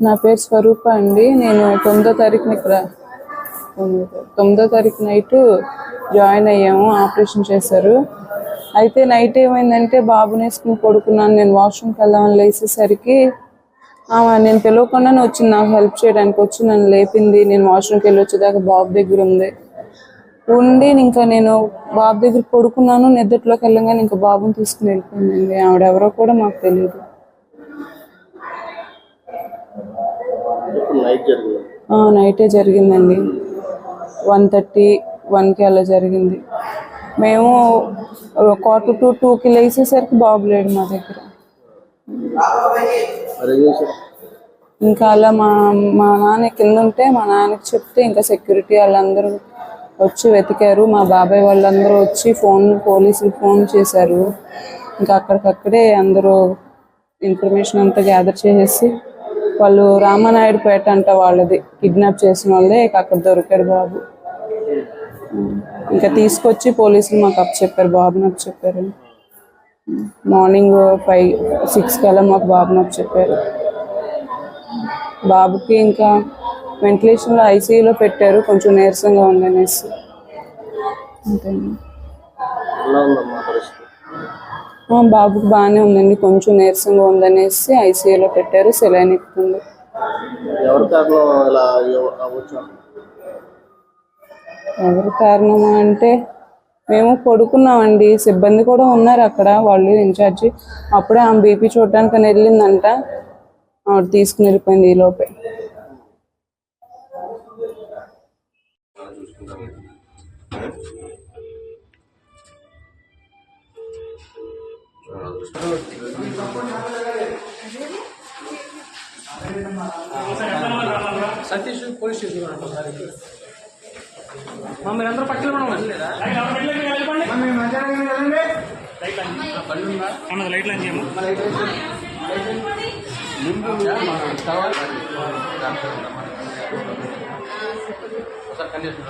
నా పేరు స్వరూప అండి. నేను 9వ తారీఖున ఇక్కడ 9వ తారీఖు నైట్ జాయిన్ అయ్యాము. ఆపరేషన్ చేశారు. అయితే నైట్ ఏమైందంటే బాబుని వేసుకుని పడుకున్నాను. నేను వాష్రూమ్కి వెళ్దామని లేచేసరికి నేను పిలవకుండానే వచ్చింది నాకు హెల్ప్ చేయడానికి. వచ్చి నన్ను లేపింది. నేను వాష్రూమ్కి వెళ్ళి వచ్చేదాకా బాబు దగ్గర ఉండి ఇంకా నేను బాబు దగ్గర పడుకున్నాను. నిద్రలోకి వెళ్ళగానే ఇంకా బాబుని తీసుకుని వెళ్ళిపోయిందండి. ఆవిడెవరో కూడా మాకు తెలియదు. నైటే జరిగిందండి. 1:30, 1కి అలా జరిగింది. మేము 1:45, 2కి లేచేసరికి బాబు లేడు మా దగ్గర. ఇంకా అలా మా నాన్న కింద ఉంటే మా నాన్నకి చెప్తే ఇంకా సెక్యూరిటీ వాళ్ళందరూ వచ్చి వెతికారు. మా బాబాయ్ వాళ్ళందరూ వచ్చి పోలీసులు ఫోన్ చేశారు. ఇంకా అక్కడికక్కడే అందరూ ఇన్ఫర్మేషన్ అంతా గ్యాదర్ చేసేసి వాళ్ళు రామానాయుడుపేట అంట వాళ్ళది కిడ్నాప్ చేసిన వాళ్ళే అక్కడ దొరికాడు బాబు. ఇంకా తీసుకొచ్చి పోలీసులు మాకు అప్పచెప్పారు, బాబుని అప్పచెప్పారు. మార్నింగ్ 5, 6 కల్లా మాకు బాబుని అప్పచెప్పారు. బాబుకి ఇంకా వెంటిలేషన్లో ఐసీయూలో పెట్టారు, కొంచెం నీరసంగా ఉందనేసి. అంతేండి. బాబుకి బాగానే ఉందండి, కొంచెం నీరసంగా ఉందనేసి ఐసీయూలో పెట్టారు. సెలైన్ ఎక్కుతుంది. ఎవరు కారణమా అంటే మేము పడుకున్నామండి. సిబ్బంది కూడా ఉన్నారు అక్కడ, వాళ్ళు ఇన్ఛార్జి. అప్పుడే ఆమె బీపీ చూడడానికి అని వెళ్ళిందంట. ఆవిడ తీసుకుని వెళ్ళిపోయింది ఈ లోపే. సతీష్ పోలీస్ స్టేషన్ మీరందరూ పక్కన లైట్ లైన్ చేయము. ఒకసారి కండిషన్